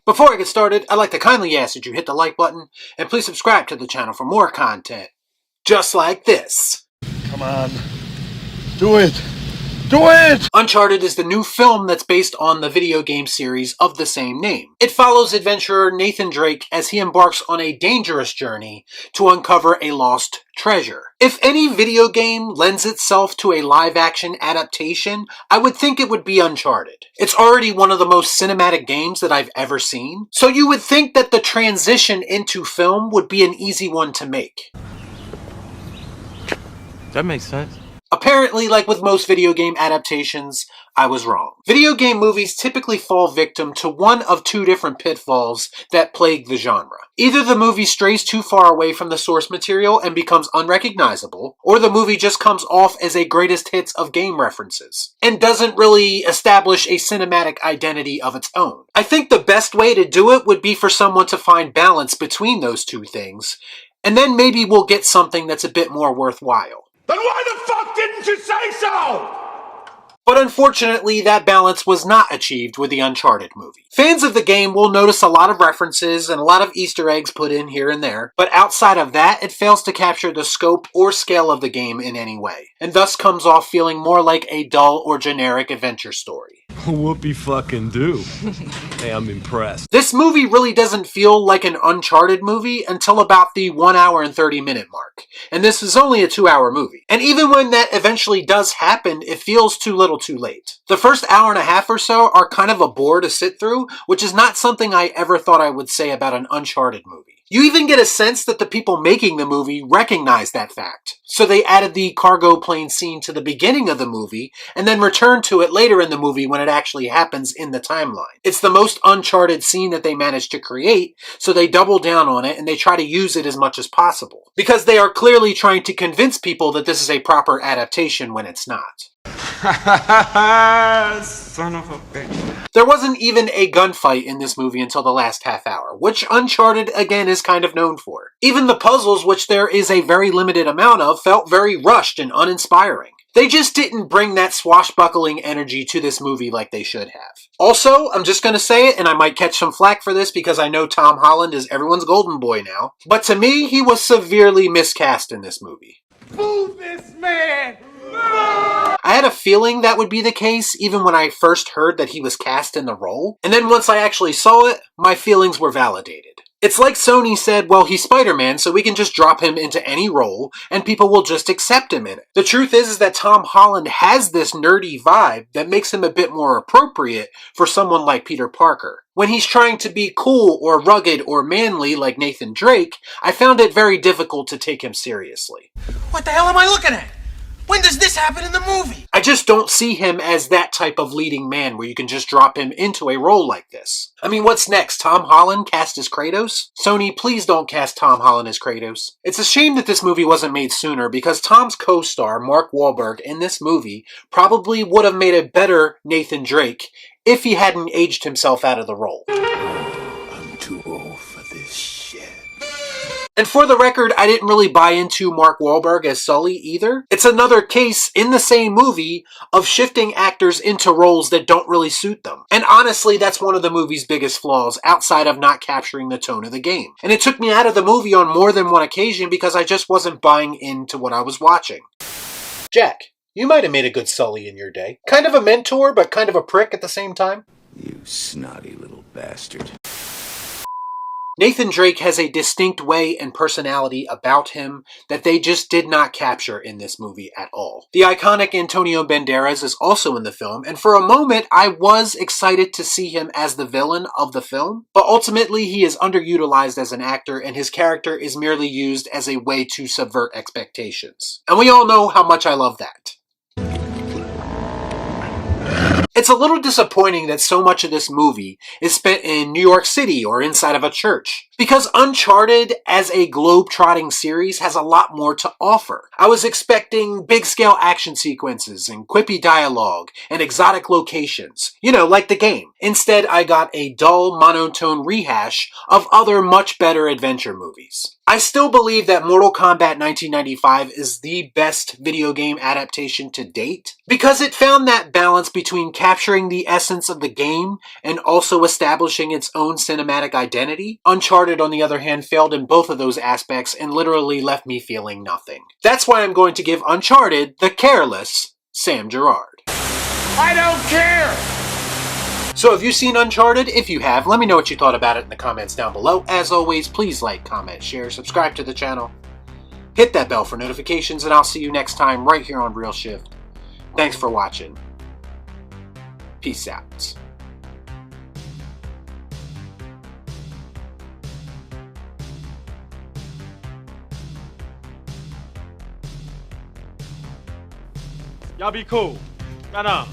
Before I get started, I'd like to kindly ask that you hit the like button and please subscribe to the channel for more content just like this. Come on. Do it. Do it! Uncharted is the new film that's based on the video game series of the same name. It follows adventurer Nathan Drake as he embarks on a dangerous journey to uncover a lost treasure. If any video game lends itself to a live-action adaptation, I would think it would be Uncharted. It's already one of the most cinematic games that I've ever seen, so you would think that the transition into film would be an easy one to make. That makes sense. Apparently, like with most video game adaptations, I was wrong. Video game movies typically fall victim to one of two different pitfalls that plague the genre. Either the movie strays too far away from the source material and becomes unrecognizable, or the movie just comes off as a greatest hits of game references, and doesn't really establish a cinematic identity of its own. I think the best way to do it would be for someone to find balance between those two things, and then maybe we'll get something that's a bit more worthwhile. Then why the fuck didn't you say so? But unfortunately, that balance was not achieved with the Uncharted movie. Fans of the game will notice a lot of references and a lot of Easter eggs put in here and there, but outside of that, it fails to capture the scope or scale of the game in any way, and thus comes off feeling more like a dull or generic adventure story. Whoopie fucking do. Hey, I'm impressed. This movie really doesn't feel like an Uncharted movie until about the 1 hour and 30 minute mark, and this is only a 2-hour movie. And even when that eventually does happen, it feels too little too late. The first hour and a half or so are kind of a bore to sit through, which is not something I ever thought I would say about an Uncharted movie. You even get a sense that the people making the movie recognize that fact. So they added the cargo plane scene to the beginning of the movie, and then returned to it later in the movie when it actually happens in the timeline. It's the most Uncharted scene that they managed to create, so they double down on it and they try to use it as much as possible. Because they are clearly trying to convince people that this is a proper adaptation when it's not. Son of a bitch. There wasn't even a gunfight in this movie until the last half hour, which Uncharted again is kind of known for. Even the puzzles, which there is a very limited amount of, felt very rushed and uninspiring. They just didn't bring that swashbuckling energy to this movie like they should have. Also, I'm just gonna say it, and I might catch some flack for this because I know Tom Holland is everyone's golden boy now, but to me, he was severely miscast in this movie. Boo this man! I had a feeling that would be the case even when I first heard that he was cast in the role, and then once I actually saw it, my feelings were validated. It's like Sony said, well, he's Spider-Man, so we can just drop him into any role, and people will just accept him in it. The truth is that Tom Holland has this nerdy vibe that makes him a bit more appropriate for someone like Peter Parker. When he's trying to be cool or rugged or manly like Nathan Drake, I found it very difficult to take him seriously. What the hell am I looking at? When does this happen in the movie? I just don't see him as that type of leading man where you can just drop him into a role like this. I mean, what's next? Tom Holland cast as Kratos? Sony, please don't cast Tom Holland as Kratos. It's a shame that this movie wasn't made sooner because Tom's co-star, Mark Wahlberg, in this movie probably would have made a better Nathan Drake if he hadn't aged himself out of the role. I'm too old for this shit. And for the record, I didn't really buy into Mark Wahlberg as Sully either. It's another case in the same movie of shifting actors into roles that don't really suit them. And honestly, that's one of the movie's biggest flaws outside of not capturing the tone of the game. And it took me out of the movie on more than one occasion because I just wasn't buying into what I was watching. Jack, you might have made a good Sully in your day. Kind of a mentor, but kind of a prick at the same time. You snotty little bastard. Nathan Drake has a distinct way and personality about him that they just did not capture in this movie at all. The iconic Antonio Banderas is also in the film, and for a moment I was excited to see him as the villain of the film, but ultimately he is underutilized as an actor and his character is merely used as a way to subvert expectations. And we all know how much I love that. It's a little disappointing that so much of this movie is spent in New York City or inside of a church. Because Uncharted, as a globe-trotting series, has a lot more to offer. I was expecting big-scale action sequences and quippy dialogue and exotic locations, like the game. Instead, I got a dull, monotone rehash of other much better adventure movies. I still believe that Mortal Kombat 1995 is the best video game adaptation to date, because it found that balance between capturing the essence of the game and also establishing its own cinematic identity. Uncharted, on the other hand, failed in both of those aspects and literally left me feeling nothing. That's why I'm going to give Uncharted the Careless Sam Gerard. I don't care! So have you seen Uncharted? If you have, let me know what you thought about it in the comments down below. As always, please like, comment, share, subscribe to the channel. Hit that bell for notifications, and I'll see you next time right here on Real Shift. Thanks for watching. Peace out. Y'all be cool. Nah.